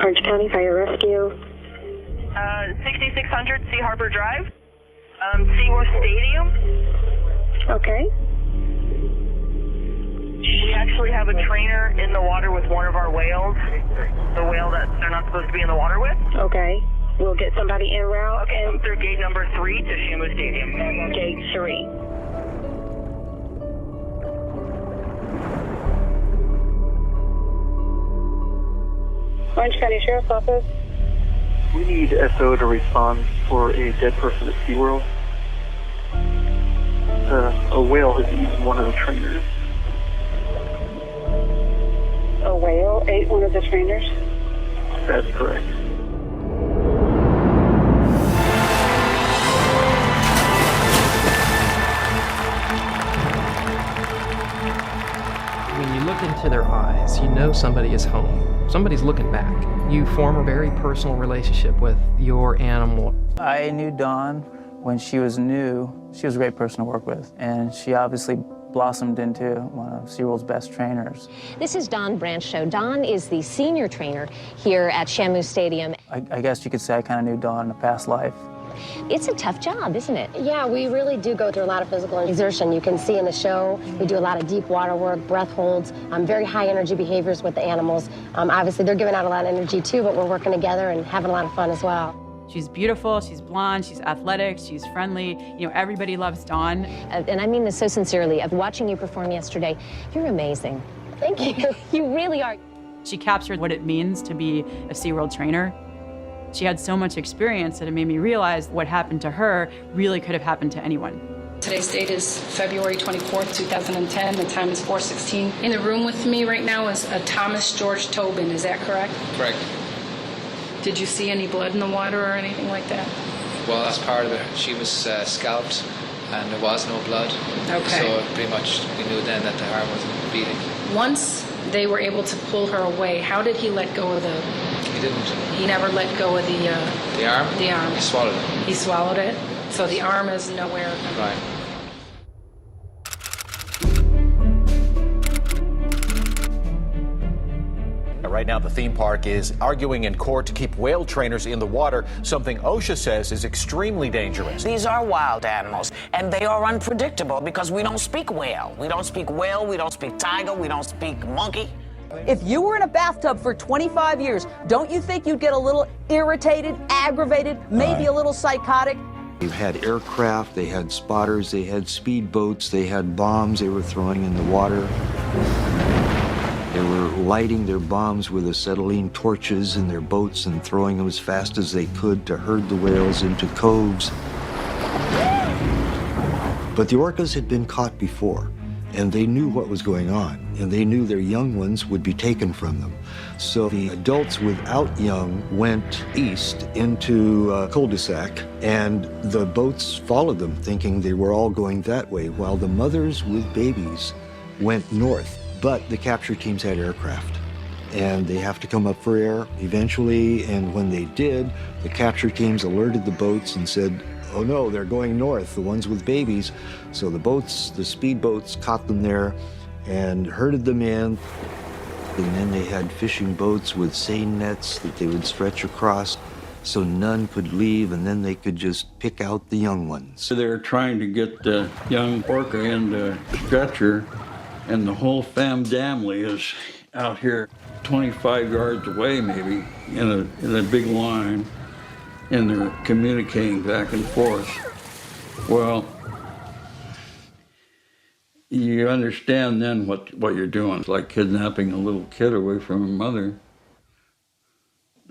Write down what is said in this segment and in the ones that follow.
Orange County Fire Rescue. 6600 Sea Harbor Drive, SeaWorld Stadium. Okay. We actually have a trainer in the water with one of our whales, the whale that they're not supposed to be in the water with. Okay. We'll get somebody en route. Okay, And through gate number 3 to Shamu Stadium. gate 3. Orange County Sheriff's Office. We need SO to respond for a dead person at SeaWorld. A whale has eaten one of the trainers. A whale ate one of the trainers. That's correct. When you look into their eyes, you know somebody is home. Somebody's looking back. You form a very personal relationship with your animal. I knew Dawn when she was new. She was a great person to work with, and she obviously blossomed into one of SeaWorld's best trainers. This is Dawn Branchshow. Dawn is the senior trainer here at Shamu Stadium. I guess you could say I kind of knew Dawn in a past life. It's a tough job, isn't it? Yeah, we really do go through a lot of physical exertion. You can see in the show, we do a lot of deep water work, breath holds, very high energy behaviors with the animals. Obviously, they're giving out a lot of energy too, but we're working together and having a lot of fun as well. She's beautiful, she's blonde, she's athletic, she's friendly. You know, everybody loves Dawn. And I mean this so sincerely. Of watching you perform yesterday, you're amazing. Thank you. You really are. She captured what it means to be a SeaWorld trainer. She had so much experience that it made me realize what happened to her really could have happened to anyone. Today's date is February 24th, 2010. The time is 4:16. In the room with me right now is a Thomas George Tobin. Is that correct? Correct. Did you see any blood in the water or anything like that? Well, that's part of it. She was scalped and there was no blood. Okay. So pretty much we knew then that the heart wasn't beating. Once they were able to pull her away, how did he let go of the... He didn't. He never let go of the... The arm? The arm. He swallowed it. He swallowed it? So the arm is nowhere... Right. Right now, the theme park is arguing in court to keep whale trainers in the water, something OSHA says is extremely dangerous. These are wild animals, and they are unpredictable because we don't speak whale. We don't speak whale, we don't speak tiger, we don't speak monkey. If you were in a bathtub for 25 years, don't you think you'd get a little irritated, aggravated, maybe a little psychotic? They had aircraft, they had spotters, they had speedboats, they had bombs they were throwing in the water. They were lighting their bombs with acetylene torches in their boats and throwing them as fast as they could to herd the whales into coves. But the orcas had been caught before, and they knew what was going on, and they knew their young ones would be taken from them. So the adults without young went east into a cul-de-sac, and the boats followed them, thinking they were all going that way, while the mothers with babies went north. But the capture teams had aircraft, and they have to come up for air eventually, and when they did, the capture teams alerted the boats and said, oh no, they're going north, the ones with babies. So the boats, the speedboats, caught them there and herded them in. And then they had fishing boats with seine nets that they would stretch across so none could leave, and then they could just pick out the young ones. So they're trying to get the young orca in the stretcher, and the whole family is out here 25 yards away maybe in a big line, and they're communicating back and forth. Well, you understand then what you're doing. It's like kidnapping a little kid away from a mother.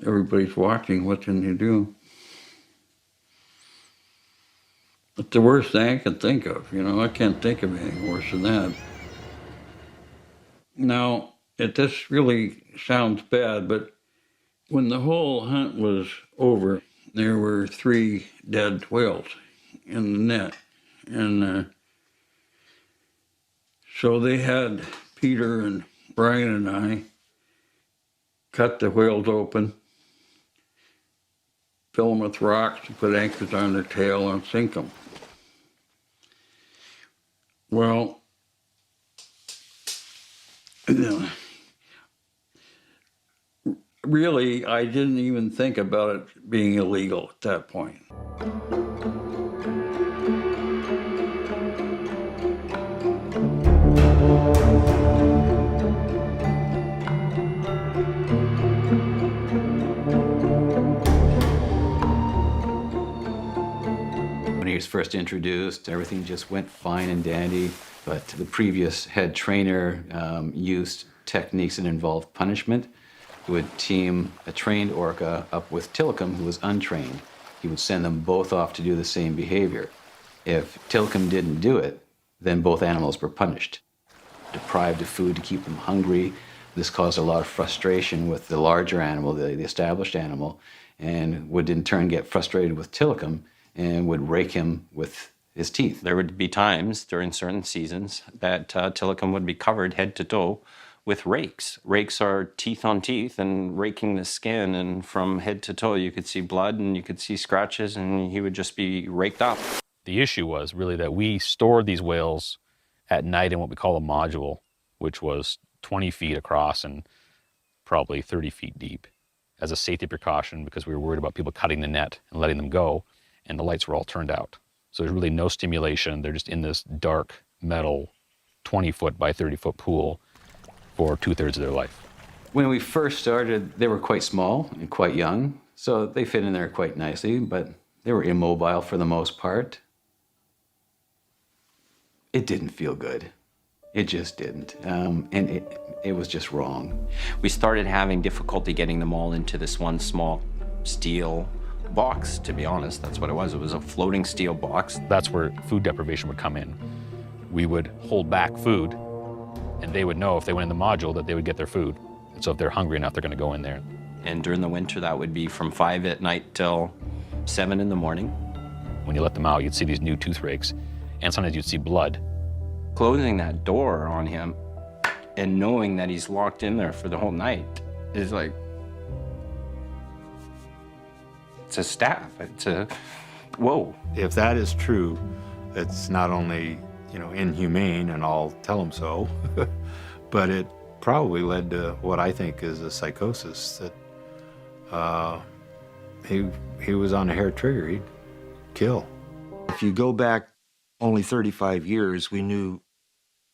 Everybody's watching, what can you do? It's the worst thing I can think of, you know. I can't think of anything worse than that. Now, this really sounds bad, but when the whole hunt was over, there were 3 dead whales in the net. And so they had Peter and Brian and I cut the whales open, fill them with rocks, and put anchors on their tail and sink them. Well, really, I didn't even think about it being illegal at that point. When he was first introduced, everything just went fine and dandy, but the previous head trainer used techniques that involved punishment. He would team a trained orca up with Tilikum, who was untrained. He would send them both off to do the same behavior. If Tilikum didn't do it, then both animals were punished. Deprived of food to keep them hungry. This caused a lot of frustration with the larger animal, the established animal, and would in turn get frustrated with Tilikum and would rake him with his teeth. There would be times during certain seasons that Tilikum would be covered head to toe with rakes. Rakes are teeth on teeth and raking the skin, and from head to toe you could see blood and you could see scratches, and he would just be raked up. The issue was really that we stored these whales at night in what we call a module, which was 20 feet across and probably 30 feet deep, as a safety precaution because we were worried about people cutting the net and letting them go, and the lights were all turned out. So there's really no stimulation. They're just in this dark metal 20-foot by 30-foot pool for 2/3 of their life. When we first started, they were quite small and quite young, so they fit in there quite nicely, but they were immobile for the most part. It didn't feel good. It just didn't, and it was just wrong. We started having difficulty getting them all into this one small steel box, to be honest. That's what it was. It was a floating steel box. That's where food deprivation would come in. We would hold back food, and they would know if they went in the module that they would get their food. And so if they're hungry enough, they're going to go in there. And during the winter, that would be from 5 at night till 7 in the morning. When you let them out, you'd see these new tooth rakes, and sometimes you'd see blood. Closing that door on him and knowing that he's locked in there for the whole night is like, it's a staff. It's a, whoa. If that is true, it's not only, inhumane, and I'll tell him so, but it probably led to what I think is a psychosis, that he was on a hair trigger. He'd kill. If you go back only 35 years, we knew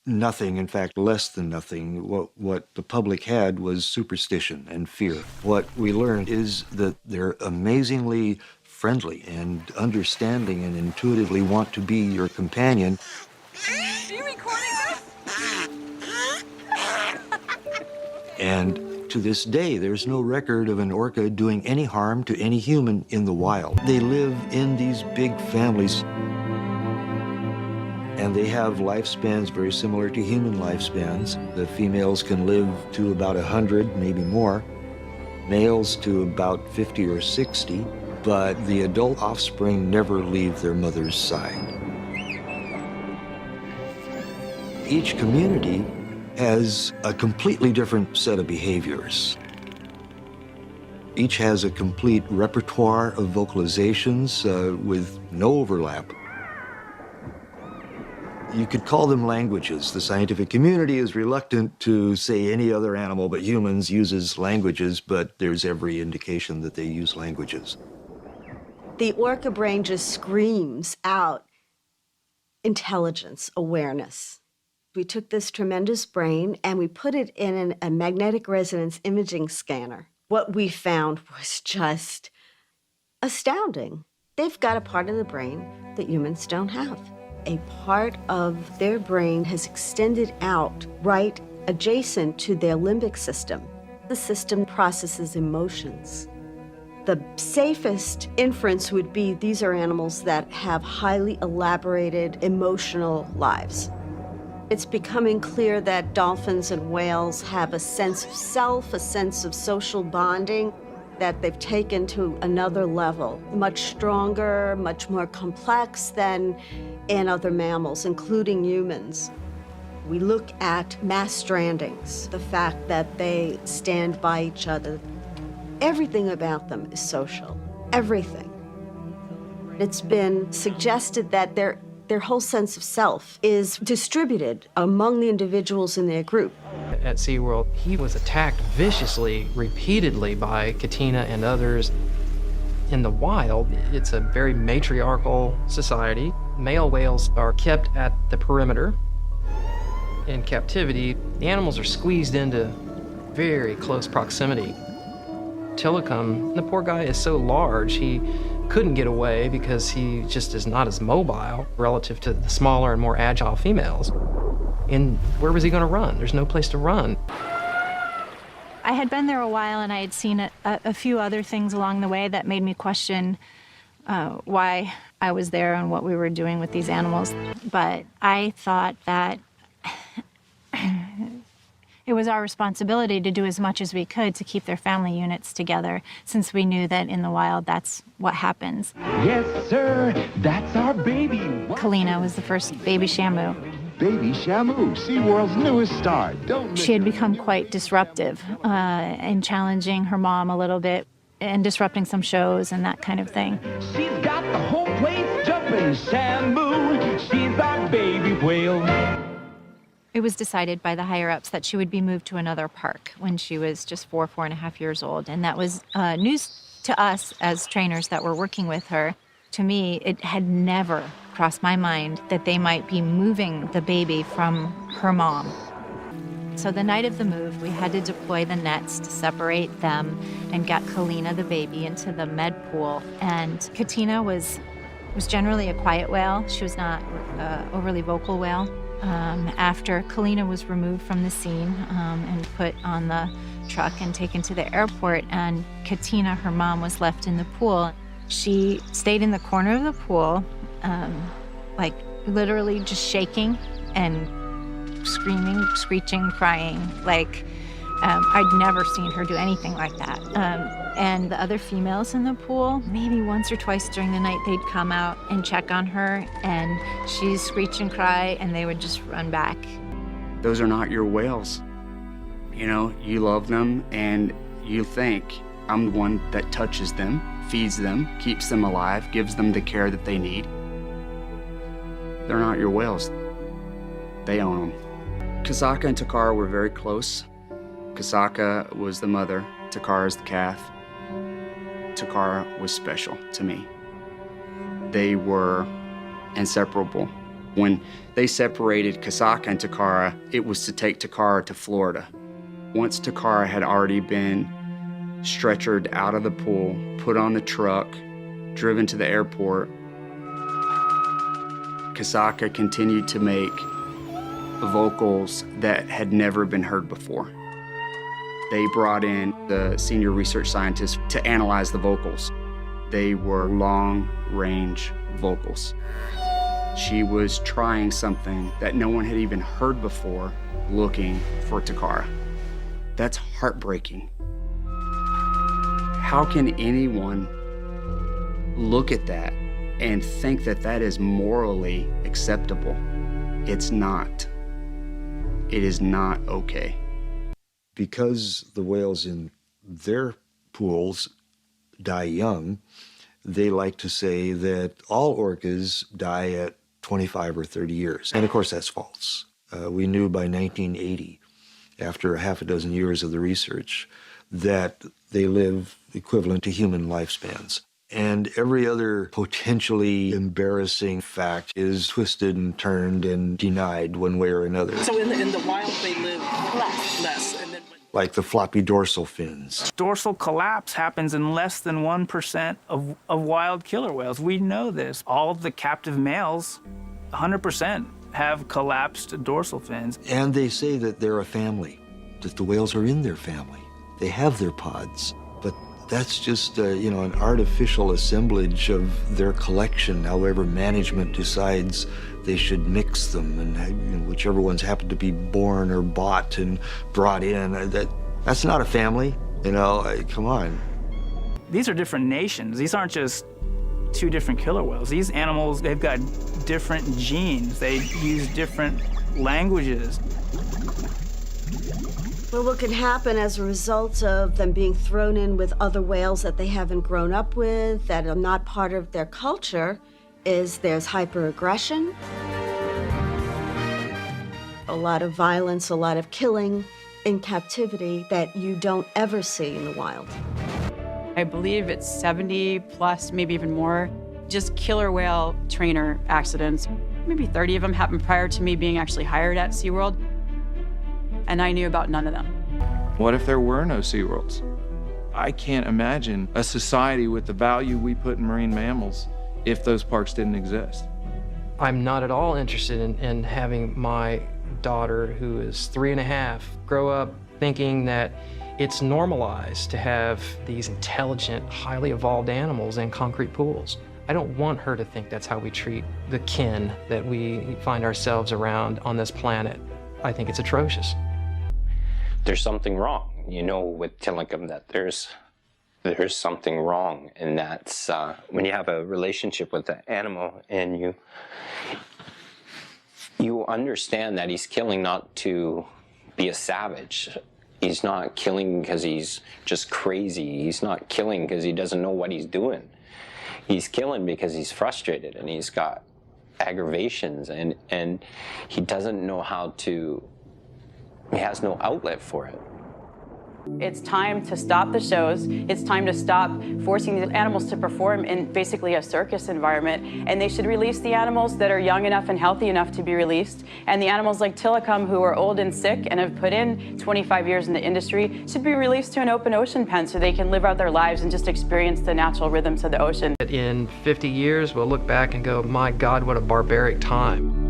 nothing, in fact, less than nothing. What the public had was superstition and fear. What we learned is that they're amazingly friendly and understanding and intuitively want to be your companion. Are you recording this? And to this day, there's no record of an orca doing any harm to any human in the wild. They live in these big families, and they have lifespans very similar to human lifespans. The females can live to about 100, maybe more, males to about 50 or 60, but the adult offspring never leave their mother's side. Each community has a completely different set of behaviors. Each has a complete repertoire of vocalizations with no overlap. You could call them languages. The scientific community is reluctant to say any other animal but humans uses languages, but there's every indication that they use languages. The orca brain just screams out intelligence, awareness. We took this tremendous brain and we put it in a magnetic resonance imaging scanner. What we found was just astounding. They've got a part of the brain that humans don't have. A part of their brain has extended out right adjacent to their limbic system. The system processes emotions. The safest inference would be these are animals that have highly elaborated emotional lives. It's becoming clear that dolphins and whales have a sense of self, a sense of social bonding that they've taken to another level, much stronger, much more complex than in other mammals, including humans. We look at mass strandings, the fact that they stand by each other. Everything about them is social, everything. It's been suggested that their whole sense of self is distributed among the individuals in their group. at SeaWorld. He was attacked viciously, repeatedly by Katina and others. In the wild, it's a very matriarchal society. Male whales are kept at the perimeter. In captivity, the animals are squeezed into very close proximity. Tilikum, the poor guy is so large, he couldn't get away because he just is not as mobile relative to the smaller and more agile females. And where was he going to run? There's no place to run. I had been there a while, and I had seen a few other things along the way that made me question why I was there and what we were doing with these animals. But I thought that it was our responsibility to do as much as we could to keep their family units together, since we knew that in the wild, that's what happens. Yes, sir, that's our baby. Kalina was the first baby Shamu. Baby Shamu, SeaWorld's newest star. She had become quite disruptive and challenging her mom a little bit and disrupting some shows and that kind of thing. She's got the whole place jumping, Shamu. She's our baby whale. It was decided by the higher-ups that she would be moved to another park when she was just 4.5 years old. And that was news to us as trainers that were working with her. To me, it had never crossed my mind that they might be moving the baby from her mom. So the night of the move, we had to deploy the nets to separate them and get Kalina, the baby, into the med pool. And Katina was generally a quiet whale. She was not overly vocal whale. After Kalina was removed from the scene and put on the truck and taken to the airport, and Katina, her mom, was left in the pool, she stayed in the corner of the pool, like literally just shaking and screaming, screeching, crying. Like I'd never seen her do anything like that. And the other females in the pool, maybe once or twice during the night, they'd come out and check on her, and she'd screech and cry, and they would just run back. Those are not your whales. You know, you love them, and you think, I'm the one that touches them, feeds them, keeps them alive, gives them the care that they need. They're not your whales. They own them. Kasaka and Takara were very close. Kasaka was the mother, Takara's the calf. Takara was special to me. They were inseparable. When they separated Kasaka and Takara, it was to take Takara to Florida. Once Takara had already been stretchered out of the pool, put on the truck, driven to the airport, Kasaka continued to make vocals that had never been heard before. They brought in the senior research scientists to analyze the vocals. They were long-range vocals. She was trying something that no one had even heard before, looking for Takara. That's heartbreaking. How can anyone look at that and think that that is morally acceptable? It's not. It is not okay. Because the whales in their pools die young, they like to say that all orcas die at 25 or 30 years. And of course, that's false. We knew by 1980, after half a dozen years of the research, that they live equivalent to human lifespans. And every other potentially embarrassing fact is twisted and turned and denied one way or another. So in the wild, they live less. And then, like the floppy dorsal fins. Dorsal collapse happens in less than 1% of wild killer whales. We know this. All of the captive males, 100%, have collapsed dorsal fins. And they say that they're a family, that the whales are in their family. They have their pods, but that's just an artificial assemblage of their collection, however management decides they should mix them, and whichever ones happen to be born or bought and brought in. That's not a family, come on. These are different nations. These aren't just two different killer whales. These animals, they've got different genes. They use different languages. Well, what can happen as a result of them being thrown in with other whales that they haven't grown up with, that are not part of their culture, is there's hyperaggression, a lot of violence, a lot of killing, in captivity that you don't ever see in the wild. I believe it's 70 plus, maybe even more, just killer whale trainer accidents. Maybe 30 of them happened prior to me being actually hired at SeaWorld, and I knew about none of them. What if there were no SeaWorlds? I can't imagine a society with the value we put in marine mammals if those parks didn't exist. I'm not at all interested in having my daughter, who is 3.5, grow up thinking that it's normalized to have these intelligent, highly evolved animals in concrete pools. I don't want her to think that's how we treat the kin that we find ourselves around on this planet. I think it's atrocious. There's something wrong, you know, with Tilikum, that there's something wrong, and that's when you have a relationship with the animal and you understand that he's killing not to be a savage. He's not killing because he's just crazy. He's not killing because he doesn't know what he's doing. He's killing because he's frustrated and he's got aggravations and he doesn't know how to, he has no outlet for it. It's time to stop the shows. It's time to stop forcing the animals to perform in basically a circus environment. And they should release the animals that are young enough and healthy enough to be released. And the animals like Tilikum, who are old and sick and have put in 25 years in the industry, should be released to an open ocean pen so they can live out their lives and just experience the natural rhythms of the ocean. In 50 years, we'll look back and go, my God, what a barbaric time.